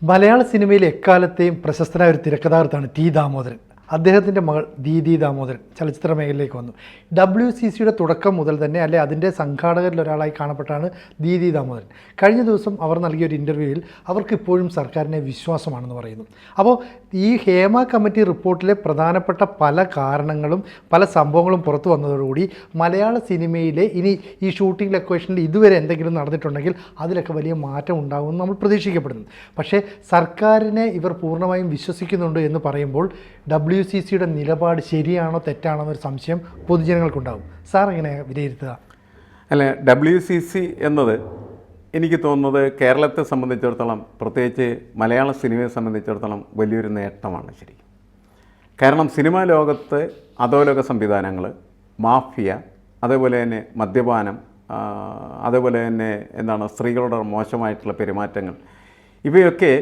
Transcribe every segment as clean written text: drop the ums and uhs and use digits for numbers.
മലയാള സിനിമയിലെ എക്കാലത്തെയും പ്രശസ്തനായ ഒരു തിരക്കഥാകൃത്താണ് ടി ദാമോദരൻ. അദ്ദേഹത്തിൻ്റെ മകൾ ദീദി ദാമോദരൻ ചലച്ചിത്ര മേഖലയിലേക്ക് വന്നു. WCCയുടെ തുടക്കം മുതൽ തന്നെ അതിൻ്റെ സംഘാടകരിൽ ഒരാളായി കാണപ്പെട്ടാണ് ദീദി ദാമോദരൻ. കഴിഞ്ഞ ദിവസം അവർ നൽകിയ ഒരു ഇൻ്റർവ്യൂവിൽ അവർക്ക് ഇപ്പോഴും സർക്കാരിനെ വിശ്വാസമാണെന്ന് പറയുന്നു. അപ്പോൾ ഈ ഹേമ കമ്മിറ്റി റിപ്പോർട്ടിലെ പ്രധാനപ്പെട്ട പല കാരണങ്ങളും പല സംഭവങ്ങളും പുറത്തു വന്നതോടുകൂടി മലയാള സിനിമയിലെ ഇനി ഈ ഷൂട്ടിംഗ് ലൊക്കേഷനിൽ ഇതുവരെ എന്തെങ്കിലും നടന്നിട്ടുണ്ടെങ്കിൽ അതിലൊക്കെ വലിയ മാറ്റം ഉണ്ടാകുമെന്ന് നമ്മൾ പ്രതീക്ഷിക്കപ്പെടുന്നു. പക്ഷേ സർക്കാരിനെ ഇവർ പൂർണ്ണമായും വിശ്വസിക്കുന്നുണ്ട് എന്ന് പറയുമ്പോൾ WCCയുടെ നിലപാട് ശരിയാണോ തെറ്റാണോ എന്നൊരു സംശയം പൊതുജനങ്ങൾക്കുണ്ടാകും. സാർ എങ്ങനെ വിലയിരുത്തുക? അല്ല, WCC എന്നത് എനിക്ക് തോന്നുന്നത് കേരളത്തെ സംബന്ധിച്ചിടത്തോളം, പ്രത്യേകിച്ച് മലയാള സിനിമയെ സംബന്ധിച്ചിടത്തോളം വലിയൊരു നേട്ടമാണ് ശരിക്കും. കാരണം സിനിമാ ലോകത്ത് അധോലോക സംവിധാനങ്ങൾ, മാഫിയ, അതേപോലെ തന്നെ മദ്യപാനം, അതേപോലെ തന്നെ സ്ത്രീകളുടെ മോശമായിട്ടുള്ള പെരുമാറ്റങ്ങൾ, ഇവയൊക്കെ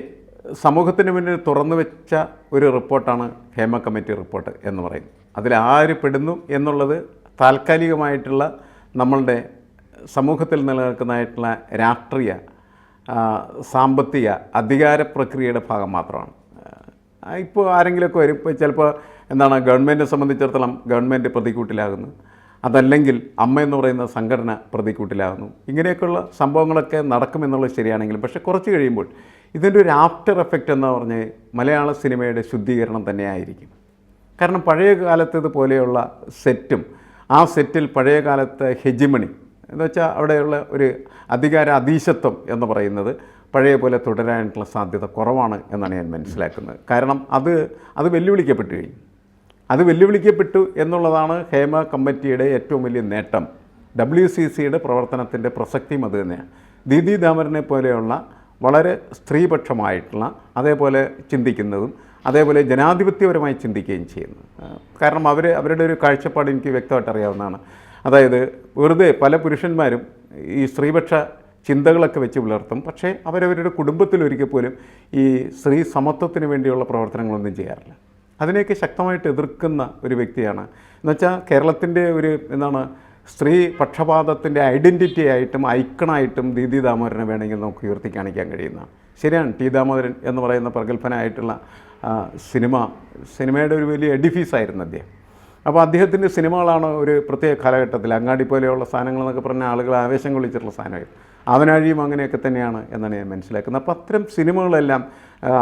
സമൂഹത്തിന് മുന്നിൽ തുറന്നു വെച്ച ഒരു റിപ്പോർട്ടാണ് ഹേമ കമ്മിറ്റി റിപ്പോർട്ട് എന്ന് പറയുന്നത്. അതിലാര് പെടുന്നു എന്നുള്ളത് താൽക്കാലികമായിട്ടുള്ള നമ്മളുടെ സമൂഹത്തിൽ നിലനിൽക്കുന്നതായിട്ടുള്ള രാഷ്ട്രീയ, സാമ്പത്തിക, അധികാര പ്രക്രിയയുടെ ഭാഗം മാത്രമാണ്. ഇപ്പോൾ ആരെങ്കിലുമൊക്കെ വരും, ഇപ്പോൾ ചിലപ്പോൾ ഗവൺമെൻറ്റിനെ സംബന്ധിച്ചിടത്തോളം ഗവൺമെൻറ് പ്രതിക്കൂട്ടിലാകുന്നു, അതല്ലെങ്കിൽ അമ്മ എന്ന് പറയുന്ന സംഘടന പ്രതിക്കൂട്ടിലാകുന്നു. ഇങ്ങനെയൊക്കെയുള്ള സംഭവങ്ങളൊക്കെ നടക്കുമെന്നുള്ളത് ശരിയാണെങ്കിലും, പക്ഷേ കുറച്ച് കഴിയുമ്പോൾ ഇതിൻ്റെ ഒരു ആഫ്റ്റർ എഫക്റ്റ് എന്ന് പറഞ്ഞ് മലയാള സിനിമയുടെ ശുദ്ധീകരണം തന്നെയായിരിക്കും. കാരണം പഴയ കാലത്തേത് പോലെയുള്ള സെറ്റും, ആ സെറ്റിൽ പഴയ കാലത്തെ ഹെജിമണി എന്ന് വെച്ചാൽ അവിടെയുള്ള ഒരു അധികാര അധീശത്വം എന്ന് പറയുന്നത് പഴയ പോലെ തുടരാനായിട്ടുള്ള സാധ്യത കുറവാണ് എന്നാണ് ഞാൻ മനസ്സിലാക്കുന്നത്. കാരണം അത് വെല്ലുവിളിക്കപ്പെട്ടു കഴിഞ്ഞു. അത് വെല്ലുവിളിക്കപ്പെട്ടു എന്നുള്ളതാണ് ഹേമ കമ്മിറ്റിയുടെ ഏറ്റവും വലിയ നേട്ടം. WCCയുടെ പ്രവർത്തനത്തിൻ്റെ പ്രസക്തിയും അത് തന്നെയാണ്. ദീദി ദാമോദരനെ പോലെയുള്ള വളരെ സ്ത്രീപക്ഷമായിട്ടുള്ള, അതേപോലെ ചിന്തിക്കുന്നതും, അതേപോലെ ജനാധിപത്യപരമായി ചിന്തിക്കുകയും ചെയ്യുന്നു. കാരണം അവരുടെ ഒരു കാഴ്ചപ്പാട് എനിക്ക് വ്യക്തമായിട്ട് അറിയാവുന്നതാണ്. അതായത് വെറുതെ പല പുരുഷന്മാരും ഈ സ്ത്രീപക്ഷ ചിന്തകളൊക്കെ വെച്ച് പുലർത്തും, പക്ഷേ അവരവരുടെ കുടുംബത്തിലൊരിക്കൽ പോലും ഈ സ്ത്രീ സമത്വത്തിന് വേണ്ടിയുള്ള പ്രവർത്തനങ്ങളൊന്നും ചെയ്യാറില്ല. അതിനെയൊക്കെ ശക്തമായിട്ട് എതിർക്കുന്ന ഒരു വ്യക്തിയാണ്. എന്നുവെച്ചാൽ കേരളത്തിൻ്റെ ഒരു സ്ത്രീ പക്ഷപാതത്തിൻ്റെ ഐഡൻറ്റിറ്റി ആയിട്ടും ഐക്കണായിട്ടും ദീദി ദാമോദരനെ വേണമെങ്കിൽ നമുക്ക് ഉയർത്തി കാണിക്കാൻ കഴിയുന്നതാണ്. ശരിയാണ്, ടി ദാമോദരൻ എന്ന് പറയുന്ന പ്രഗത്ഭനായിട്ടുള്ള സിനിമയുടെ ഒരു വലിയ എഡിഫീസായിരുന്നു അദ്ദേഹം. അപ്പോൾ അദ്ദേഹത്തിൻ്റെ സിനിമകളാണ് ഒരു പ്രത്യേക കാലഘട്ടത്തിൽ അങ്ങാടി പോലെയുള്ള സാധനങ്ങളെന്നൊക്കെ പറഞ്ഞാൽ ആളുകൾ ആവേശം കൊള്ളിച്ചിട്ടുള്ള സാധനമായിരുന്നു. അവനാഴിയും അങ്ങനെയൊക്കെ തന്നെയാണ് എന്നാണ് ഞാൻ മനസ്സിലാക്കുന്നത്. അപ്പോൾ അത്തരം സിനിമകളെല്ലാം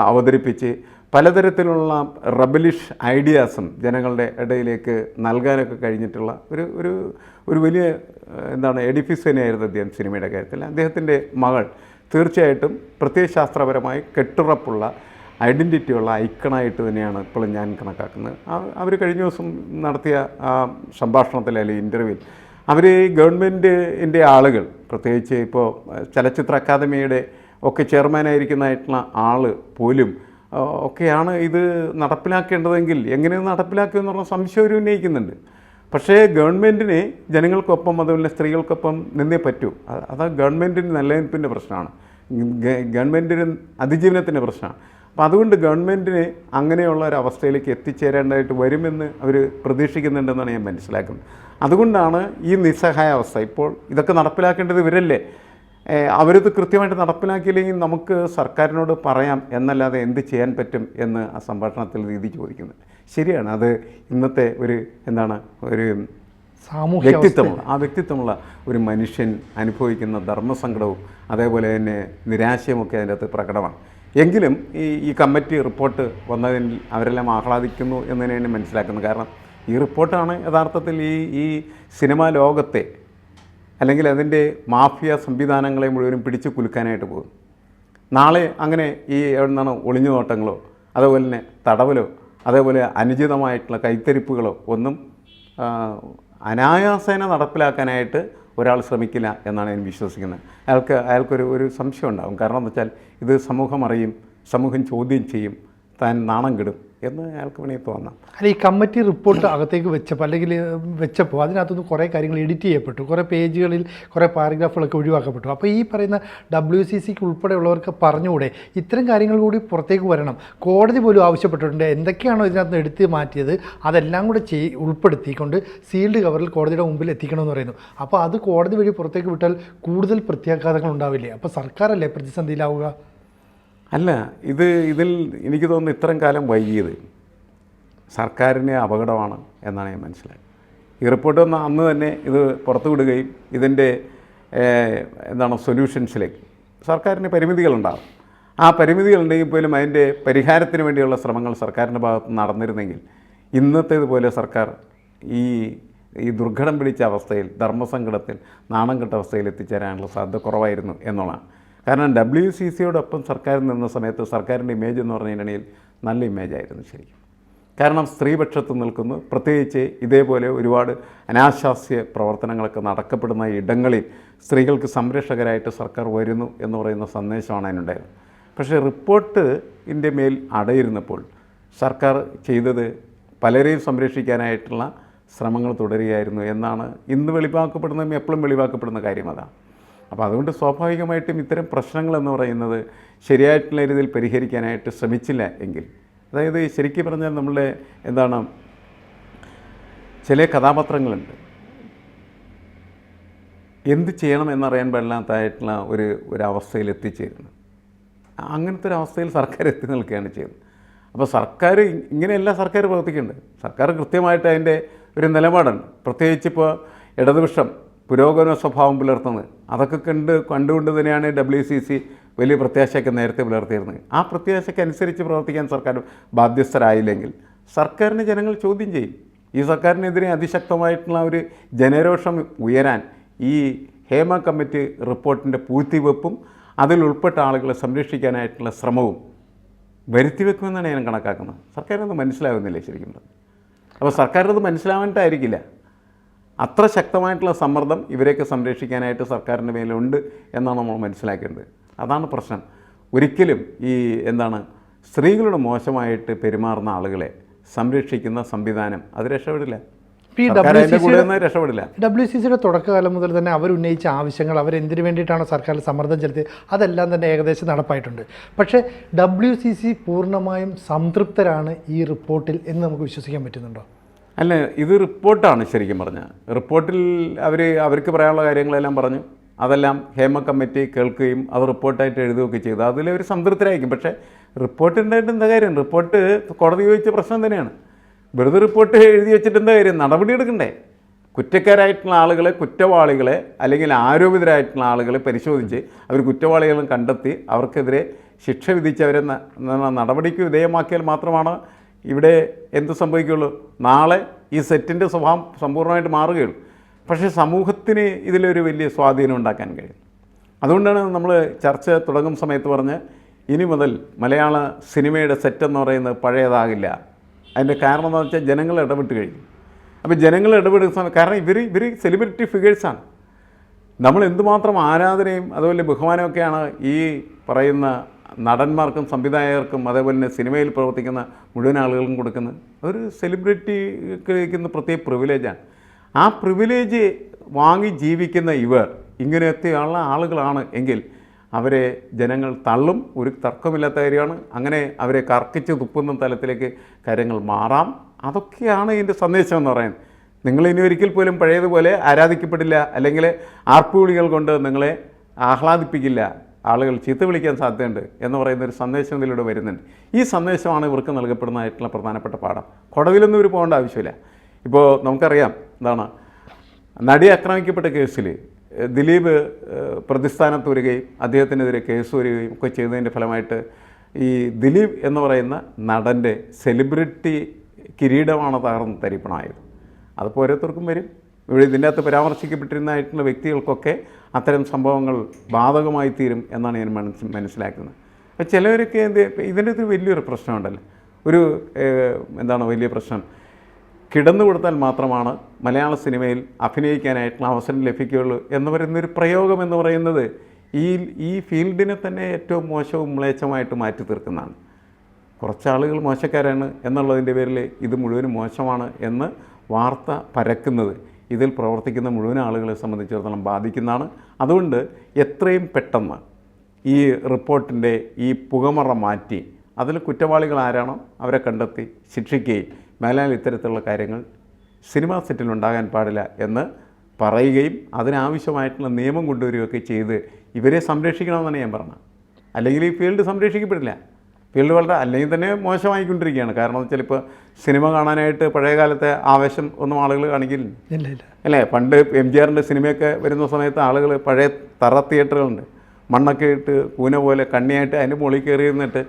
അവതരിപ്പിച്ച് പലതരത്തിലുള്ള റബലിഷ് ഐഡിയാസും ജനങ്ങളുടെ ഇടയിലേക്ക് നൽകാനൊക്കെ കഴിഞ്ഞിട്ടുള്ള ഒരു വലിയ എഡിഫിസ് തന്നെയായിരുന്നു അദ്ദേഹം സിനിമയുടെ കാര്യത്തിൽ. അദ്ദേഹത്തിൻ്റെ മകൾ തീർച്ചയായിട്ടും പ്രത്യയശാസ്ത്രപരമായി കെട്ടുറപ്പുള്ള ഐഡൻറ്റിറ്റിയുള്ള ഐക്കണായിട്ട് തന്നെയാണ് ഇപ്പോഴും ഞാൻ കണക്കാക്കുന്നത്. അവർ കഴിഞ്ഞ ദിവസം നടത്തിയ ആ സംഭാഷണത്തിൽ അല്ലെങ്കിൽ ഇൻ്റർവ്യൂവിൽ അവർ ഗവൺമെൻറ്റിൻ്റെ ആളുകൾ, പ്രത്യേകിച്ച് ഇപ്പോൾ ചലച്ചിത്ര അക്കാദമിയുടെ ഒക്കെ ചെയർമാനായിരിക്കുന്നതായിട്ടുള്ള ആൾ പോലും ഒക്കെയാണ് ഇത് നടപ്പിലാക്കേണ്ടതെങ്കിൽ എങ്ങനെ നടപ്പിലാക്കുമെന്നുള്ള സംശയം അവർ ഉന്നയിക്കുന്നുണ്ട്. പക്ഷേ ഗവൺമെൻറ്റിന് ജനങ്ങൾക്കൊപ്പം, അതുപോലെ സ്ത്രീകൾക്കൊപ്പം നിന്നേ പറ്റൂ. അത് ഗവൺമെൻറ്റിന് നിലനിൽപ്പിൻ്റെ പ്രശ്നമാണ്, ഗവൺമെൻറ്റിന് അതിജീവനത്തിൻ്റെ പ്രശ്നമാണ്. അപ്പോൾ അതുകൊണ്ട് ഗവൺമെൻറ്റിന് അങ്ങനെയുള്ള ഒരു അവസ്ഥയിലേക്ക് എത്തിച്ചേരേണ്ടതായിട്ട് വരുമെന്ന് അവർ പ്രതീക്ഷിക്കുന്നുണ്ടെന്നാണ് ഞാൻ മനസ്സിലാക്കുന്നത്. അതുകൊണ്ടാണ് ഈ നിസ്സഹായാവസ്ഥ. ഇപ്പോൾ ഇതൊക്കെ നടപ്പിലാക്കേണ്ടത് ഇവരല്ലേ, അവരിത് കൃത്യമായിട്ട് നടപ്പിലാക്കിയില്ലെങ്കിൽ നമുക്ക് സർക്കാരിനോട് പറയാം എന്നല്ലാതെ എന്ത് ചെയ്യാൻ പറ്റും എന്ന് ആ സംഭാഷണത്തിൽ രീതി ചോദിക്കുന്നത് ശരിയാണ്. അത് ഇന്നത്തെ ഒരു ഒരു വ്യക്തിത്വമുള്ള ഒരു മനുഷ്യൻ അനുഭവിക്കുന്ന ധർമ്മസങ്കടവും അതേപോലെ തന്നെ നിരാശയുമൊക്കെ അതിൻ്റെ അകത്ത് പ്രകടമാണ്. എങ്കിലും ഈ കമ്മിറ്റി റിപ്പോർട്ട് വന്നതിൽ അവരെല്ലാം ആഹ്ലാദിക്കുന്നു എന്ന് തന്നെയാണ് മനസ്സിലാക്കുന്നത്. കാരണം ഈ റിപ്പോർട്ടാണ് യഥാർത്ഥത്തിൽ ഈ സിനിമാ ലോകത്തെ അല്ലെങ്കിൽ അതിൻ്റെ മാഫിയ സംവിധാനങ്ങളെ മുഴുവനും പിടിച്ചു കുലുക്കാനായിട്ട് പോകും. നാളെ അങ്ങനെ ഈ ഒളിഞ്ഞുനോട്ടങ്ങളോ അതേപോലെ തന്നെ തടവലോ അതേപോലെ അനുചിതമായിട്ടുള്ള കൈത്തരിപ്പുകളോ ഒന്നും അനായാസേന നടപ്പിലാക്കാനായിട്ട് ഒരാൾ ശ്രമിക്കില്ല എന്നാണ് ഞാൻ വിശ്വസിക്കുന്നത്. അയാൾക്കൊരു സംശയം ഉണ്ടാകും. കാരണം എന്ന് വെച്ചാൽ ഇത് സമൂഹം അറിയും, സമൂഹം ചോദ്യം ചെയ്യും, താൻ നാണം കെടും എന്ന് അയാൾക്ക് വേണമെങ്കിൽ തോന്നാം. അല്ല, ഈ കമ്മിറ്റി റിപ്പോർട്ട് അകത്തേക്ക് വെച്ചപ്പോൾ അതിനകത്തുനിന്ന് കുറേ കാര്യങ്ങൾ എഡിറ്റ് ചെയ്യപ്പെട്ടു, കുറേ പേജുകളിൽ കുറേ പാരഗ്രാഫുകളൊക്കെ ഒഴിവാക്കപ്പെട്ടു. അപ്പോൾ ഈ പറയുന്ന WCCക്ക് ഉൾപ്പെടെയുള്ളവർക്ക് പറഞ്ഞുകൂടെ ഇത്തരം കാര്യങ്ങൾ കൂടി പുറത്തേക്ക് വരണം? കോടതി പോലും ആവശ്യപ്പെട്ടിട്ടുണ്ട്. എന്തൊക്കെയാണോ ഇതിനകത്ത് എടുത്ത് മാറ്റിയത് അതെല്ലാം കൂടെ ഉൾപ്പെടുത്തിക്കൊണ്ട് സീൽഡ് കവറിൽ കോടതിയുടെ മുമ്പിൽ എത്തിക്കണമെന്ന് പറയുന്നു. അപ്പോൾ അത് കോടതി വഴി പുറത്തേക്ക് വിട്ടാൽ കൂടുതൽ പ്രത്യാഘാതങ്ങൾ ഉണ്ടാവില്ലേ? അപ്പോൾ സർക്കാരല്ലേ പ്രതിസന്ധിയിലാവുക? അല്ല, ഇതിൽ എനിക്ക് തോന്നുന്നു ഇത്രയും കാലം വൈകിയത് സർക്കാരിന് അപകടമാണ് എന്നാണ് ഞാൻ മനസ്സിലായത്. ഈ റിപ്പോർട്ട് വന്ന അന്ന് തന്നെ ഇത് പുറത്തു വിടുകയും ഇതിൻ്റെ സൊല്യൂഷൻസിലേക്ക് സർക്കാരിന് പരിമിതികളുണ്ടാകും. ആ പരിമിതികളുണ്ടെങ്കിൽ പോലും അതിൻ്റെ പരിഹാരത്തിന് വേണ്ടിയുള്ള ശ്രമങ്ങൾ സർക്കാരിൻ്റെ ഭാഗത്ത് നടന്നിരുന്നെങ്കിൽ ഇന്നത്തേതുപോലെ സർക്കാർ ഈ ദുർഘടം പിടിച്ച അവസ്ഥയിൽ, ധർമ്മസങ്കടത്തിൽ, നാണം കെട്ട അവസ്ഥയിൽ എത്തിച്ചേരാനുള്ള സാധ്യത കുറവായിരുന്നു എന്നുള്ളതാണ്. കാരണം WCCയോടൊപ്പം സർക്കാർ നിന്ന സമയത്ത് സർക്കാരിൻ്റെ ഇമേജ് എന്ന് പറഞ്ഞിട്ടുണ്ടെങ്കിൽ നല്ല ഇമേജായിരുന്നു ശരിക്കും. കാരണം സ്ത്രീപക്ഷത്ത് നിൽക്കുന്നു, പ്രത്യേകിച്ച് ഇതേപോലെ ഒരുപാട് അനാശാസ്യ പ്രവർത്തനങ്ങളൊക്കെ നടക്കപ്പെടുന്ന ഇടങ്ങളിൽ സ്ത്രീകൾക്ക് സംരക്ഷകരായിട്ട് സർക്കാർ വരുന്നു എന്ന് പറയുന്ന സന്ദേശമാണ് അതിനുണ്ടായത്. പക്ഷേ റിപ്പോർട്ടിൻ്റെ മേൽ അടയിരുന്നപ്പോൾ സർക്കാർ ചെയ്തത് പലരെയും സംരക്ഷിക്കാനായിട്ടുള്ള ശ്രമങ്ങൾ തുടരുകയായിരുന്നു എന്നാണ് ഇന്ന് വെളിവാക്കപ്പെടുന്നതും എപ്പോഴും വെളിവാക്കപ്പെടുന്ന കാര്യം അതാണ്. അപ്പോൾ അതുകൊണ്ട് സ്വാഭാവികമായിട്ടും ഇത്തരം പ്രശ്നങ്ങളെന്ന് പറയുന്നത് ശരിയായിട്ടുള്ള രീതിയിൽ പരിഹരിക്കാനായിട്ട് ശ്രമിച്ചില്ല എങ്കിൽ, അതായത് ശരിക്കും പറഞ്ഞാൽ നമ്മളുടെ ചില കഥാപാത്രങ്ങളുണ്ട് എന്ത് ചെയ്യണം എന്നറിയാൻ പാടില്ലാത്തതായിട്ടുള്ള ഒരു അവസ്ഥയിൽ എത്തിച്ചേരുന്നു. അങ്ങനത്തെ ഒരു അവസ്ഥയിൽ സർക്കാർ എത്തി നിൽക്കുകയാണ് ചെയ്യുന്നത്. അപ്പോൾ സർക്കാർ ഇങ്ങനെയല്ല സർക്കാർ പ്രവർത്തിക്കേണ്ടത്. സർക്കാർ കൃത്യമായിട്ട് അതിൻ്റെ ഒരു നിലപാടുണ്ട്. പ്രത്യേകിച്ച് ഇപ്പോൾ ഇടതുപക്ഷം പുരോഗമന സ്വഭാവം പുലർത്തുന്നത് അതൊക്കെ കണ്ടുകൊണ്ട് തന്നെയാണ് WCC വലിയ പ്രത്യാശയൊക്കെ നേരത്തെ പുലർത്തിയിരുന്നത്. ആ പ്രത്യാശയ്ക്കനുസരിച്ച് പ്രവർത്തിക്കാൻ സർക്കാർ ബാധ്യസ്ഥരായില്ലെങ്കിൽ സർക്കാരിനെ ജനങ്ങൾ ചോദ്യം ചെയ്യും. ഈ സർക്കാരിനെതിരെ അതിശക്തമായിട്ടുള്ള ഒരു ജനരോഷം ഉയരാൻ ഈ ഹേമ കമ്മിറ്റി റിപ്പോർട്ടിൻ്റെ പൂഴ്ത്തിവെപ്പും അതിൽ ഉൾപ്പെട്ട ആളുകളെ സംരക്ഷിക്കാനായിട്ടുള്ള ശ്രമവും വരുത്തിവെക്കുമെന്നാണ് ഞാൻ കണക്കാക്കുന്നത്. സർക്കാരിനത് മനസ്സിലാകുന്നില്ല ശരിക്കും. അപ്പോൾ സർക്കാരിനത് മനസ്സിലാവാനായിട്ടായിരിക്കില്ല, അത്ര ശക്തമായിട്ടുള്ള സമ്മർദ്ദം ഇവരെയൊക്കെ സംരക്ഷിക്കാനായിട്ട് സർക്കാരിൻ്റെ മേലുണ്ട് എന്നാണ് നമ്മൾ മനസ്സിലാക്കേണ്ടത്. അതാണ് പ്രശ്നം. ഒരിക്കലും സ്ത്രീകളുടെ മോശമായിട്ട് പെരുമാറുന്ന ആളുകളെ സംരക്ഷിക്കുന്ന സംവിധാനം അത് രക്ഷപ്പെടില്ല. രക്ഷപ്പെടില്ല. WCCയുടെ തുടക്കകാലം മുതൽ തന്നെ അവരുന്നയിച്ച ആവശ്യങ്ങൾ, അവരെന്തിനു വേണ്ടിയിട്ടാണ് സർക്കാർ സമ്മർദ്ദം ചെലുത്തിയത്, അതെല്ലാം തന്നെ ഏകദേശം നടപ്പായിട്ടുണ്ട്. പക്ഷേ WCC പൂർണ്ണമായും സംതൃപ്തരാണ് ഈ റിപ്പോർട്ടിൽ എന്ന് നമുക്ക് വിശ്വസിക്കാൻ പറ്റുന്നുണ്ടോ? അല്ല, ഇത് റിപ്പോർട്ടാണ് ശരിക്കും പറഞ്ഞാൽ. റിപ്പോർട്ടിൽ അവർക്ക് പറയാനുള്ള കാര്യങ്ങളെല്ലാം പറഞ്ഞു. അതെല്ലാം ഹേമ കമ്മിറ്റി കേൾക്കുകയും അത് റിപ്പോർട്ടായിട്ട് എഴുതുകയൊക്കെ ചെയ്തു. അതിലവർ സംതൃപ്തരായിരിക്കും. പക്ഷേ റിപ്പോർട്ടുണ്ടായിട്ട് എന്താ കാര്യം? റിപ്പോർട്ട് കോടതി ചോദിച്ച പ്രശ്നം തന്നെയാണ്. വെറുതെ റിപ്പോർട്ട് എഴുതി വെച്ചിട്ട് എന്താ കാര്യം? നടപടിയെടുക്കണ്ടേ? കുറ്റക്കാരായിട്ടുള്ള ആളുകളെ, കുറ്റവാളികളെ അല്ലെങ്കിൽ ആരോപിതരായിട്ടുള്ള ആളുകളെ പരിശോധിച്ച് അവർ കുറ്റവാളികളും കണ്ടെത്തി അവർക്കെതിരെ ശിക്ഷ വിധിച്ച് അവരെ നടപടിക്ക് വിധേയമാക്കിയാൽ മാത്രമാണ് ഇവിടെ എന്ത് സംഭവിക്കുകയുള്ളൂ? നാളെ ഈ സെറ്റിൻ്റെ സ്വഭാവം സമ്പൂർണ്ണമായിട്ട് മാറുകയുള്ളൂ. പക്ഷേ സമൂഹത്തിന് ഇതിലൊരു വലിയ സ്വാധീനം ഉണ്ടാക്കാൻ കഴിയും. അതുകൊണ്ടാണ് നമ്മൾ ചർച്ച തുടങ്ങും സമയത്ത് പറഞ്ഞ് ഇനി മുതൽ മലയാള സിനിമയുടെ സെറ്റെന്ന് പറയുന്നത് പഴയതാകില്ല. അതിൻ്റെ കാരണം എന്താണെന്ന് വെച്ചാൽ ജനങ്ങൾ ഇടപെട്ട് കഴിഞ്ഞു. അപ്പോൾ ജനങ്ങൾ ഇടപെടുന്ന സമയം, കാരണം ഇവർ സെലിബ്രിറ്റി ഫിഗേഴ്സാണ്. നമ്മൾ എന്തുമാത്രം ആരാധനയും അതുപോലെ ബഹുമാനമൊക്കെയാണ് ഈ പറയുന്ന നടന്മാർക്കും സംവിധായകർക്കും അതേപോലെ തന്നെ സിനിമയിൽ പ്രവർത്തിക്കുന്ന മുഴുവൻ ആളുകൾക്കും കൊടുക്കുന്നത്. അതൊരു സെലിബ്രിറ്റിക്ക് പ്രത്യേക പ്രിവിലേജാണ്. ആ പ്രിവിലേജ് വാങ്ങി ജീവിക്കുന്ന ഇവർ ഇങ്ങനെയൊക്കെയുള്ള ആളുകളാണ് എങ്കിൽ അവരെ ജനങ്ങൾ തള്ളും. ഒരു തർക്കമില്ലാത്ത കാര്യമാണ്. അങ്ങനെ അവരെ കർക്കിച്ച് തുപ്പുന്ന തലത്തിലേക്ക് കാര്യങ്ങൾ മാറാം. അതൊക്കെയാണ് ഇതിൻ്റെ സന്ദേശം എന്ന് പറയുന്നത്. നിങ്ങളിനി ഒരിക്കൽ പോലും പഴയതുപോലെ ആരാധിക്കപ്പെടില്ല, അല്ലെങ്കിൽ ആർപ്പുവിളികൾ കൊണ്ട് നിങ്ങളെ ആഹ്ലാദിപ്പിക്കില്ല, ആളുകൾ ചീത്ത വിളിക്കാൻ സാധ്യതയുണ്ട് എന്ന് പറയുന്നൊരു സന്ദേശം ഇതിലൂടെ വരുന്നുണ്ട്. ഈ സന്ദേശമാണ് ഇവർക്ക് നൽകപ്പെടുന്നതായിട്ടുള്ള പ്രധാനപ്പെട്ട പാഠം. കോടതിയിലൊന്നും ഇവർ പോകേണ്ട ആവശ്യമില്ല. ഇപ്പോൾ നമുക്കറിയാം നടി ആക്രമിക്കപ്പെട്ട കേസിൽ ദിലീപ് പ്രതിസ്ഥാനത്ത് വരികയും അദ്ദേഹത്തിനെതിരെ കേസ് വരികയും ഒക്കെ ചെയ്തതിൻ്റെ ഫലമായിട്ട് ഈ ദിലീപ് എന്ന് പറയുന്ന നടൻ്റെ സെലിബ്രിറ്റി കിരീടമാണ് തകർന്ന് തരിപ്പണമായത്. അതിപ്പോൾ ഓരോരുത്തർക്കും വരും. ഇവിടെ ഇതിൻ്റെ അകത്ത് പരാമർശിക്കപ്പെട്ടിരുന്നതായിട്ടുള്ള വ്യക്തികൾക്കൊക്കെ അത്തരം സംഭവങ്ങൾ ബാധകമായി തീരും എന്നാണ് ഞാൻ മനസ്സിലാക്കുന്നത്. അപ്പോൾ ചിലവരൊക്കെ ഇതിൻ്റെ ഒരു വലിയൊരു പ്രശ്നമുണ്ടല്ലോ, വലിയ പ്രശ്നം കിടന്നു കൊടുത്താൽ മാത്രമാണ് മലയാള സിനിമയിൽ അഭിനയിക്കാനായിട്ടുള്ള അവസരം ലഭിക്കുകയുള്ളൂ എന്ന് പറയുന്നൊരു പ്രയോഗം എന്ന് പറയുന്നത് ഈ ഫീൽഡിനെ തന്നെ ഏറ്റവും മോശവും മ്ലേച്ഛമായിട്ട് മാറ്റി തീർക്കുന്നതാണ്. കുറച്ചാളുകൾ മോശക്കാരാണ് എന്നുള്ളതിൻ്റെ പേരിൽ ഇത് മുഴുവനും മോശമാണ് എന്ന് വാർത്ത പരക്കുന്നത് ഇതിൽ പ്രവർത്തിക്കുന്ന മുഴുവൻ ആളുകളെ സംബന്ധിച്ചിടത്തോളം ബാധിക്കുന്നതാണ്. അതുകൊണ്ട് എത്രയും പെട്ടെന്ന് ഈ റിപ്പോർട്ടിൻ്റെ ഈ പുകമറ മാറ്റി അതിൽ കുറ്റവാളികൾ ആരാണോ അവരെ കണ്ടെത്തി ശിക്ഷിക്കുകയും മേലാൽ ഇത്തരത്തിലുള്ള കാര്യങ്ങൾ സിനിമാ സെറ്റിലുണ്ടാകാൻ പാടില്ല എന്ന് പറയുകയും അതിനാവശ്യമായിട്ടുള്ള നിയമം കൊണ്ടുവരികയൊക്കെ ചെയ്ത് ഇവരെ സംരക്ഷിക്കണമെന്നാണ് ഞാൻ പറഞ്ഞത്. അല്ലെങ്കിൽ ഈ ഫീൽഡ് സംരക്ഷിക്കപ്പെടില്ല. ഫീൽഡ് വളരെ അല്ലെങ്കിൽ തന്നെ മോശമായിക്കൊണ്ടിരിക്കുകയാണ്. കാരണം എന്ന് വെച്ചാൽ ഇപ്പോൾ സിനിമ കാണാനായിട്ട് പഴയ കാലത്തെ ആവേശം ഒന്നും ആളുകൾ കാണിക്കില്ല. ഇല്ല ഇല്ല. അല്ലേ? പണ്ട് MGRൻ്റെ സിനിമയൊക്കെ വരുന്ന സമയത്ത് ആളുകൾ പഴയ തറ തിയേറ്ററുകളുണ്ട്, മണ്ണൊക്കെ ഇട്ട് കൂന പോലെ കണ്ണിയായിട്ട് അതിൻ്റെ മുകളിൽ കയറി ഇരുന്നിട്ട്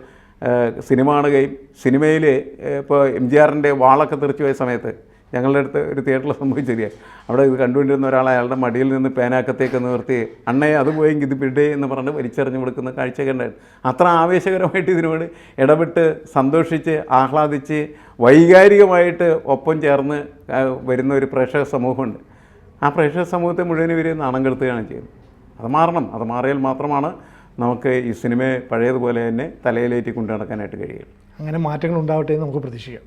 സിനിമ കാണുകയും സിനിമയിൽ ഇപ്പോൾ MGRൻ്റെ വാളൊക്കെ തെറിച്ച് പോയ സമയത്ത് ഞങ്ങളുടെ അടുത്ത് ഒരു തിയേറ്ററിൽ സംഭവിച്ചിരിക്കുക. അവിടെ ഇത് കണ്ടുകൊണ്ടിരുന്ന ഒരാൾ അയാളുടെ മടിയിൽ നിന്ന് പേനാക്കത്തേക്ക് നിർത്തി അണ്ണയെ അത് പോയെങ്കിൽ ഇത് പിടേ എന്ന് പറഞ്ഞ് വലിച്ചെറിഞ്ഞ് കൊടുക്കുന്ന കാഴ്ചയൊക്കെ ഉണ്ടായിരുന്നു. അത്ര ആവേശകരമായിട്ട് ഇതിനോട് ഇടപെട്ട് സന്തോഷിച്ച് ആഹ്ലാദിച്ച് വൈകാരികമായിട്ട് ഒപ്പം ചേർന്ന് വരുന്ന ഒരു പ്രേക്ഷക സമൂഹമുണ്ട്. ആ പ്രേക്ഷക സമൂഹത്തെ മുഴുവൻ ഇവർ നാണം കെടുത്തുകയാണ് ചെയ്യുന്നത്. അത് മാറണം. അത് മാറിയാൽ മാത്രമാണ് നമുക്ക് ഈ സിനിമയെ പഴയതുപോലെ തന്നെ തലയിലേറ്റി കൊണ്ടു നടക്കാനായിട്ട് കഴിയുള്ളൂ. അങ്ങനെ മാറ്റങ്ങൾ ഉണ്ടാവട്ടെ എന്ന് നമുക്ക് പ്രതീക്ഷിക്കാം.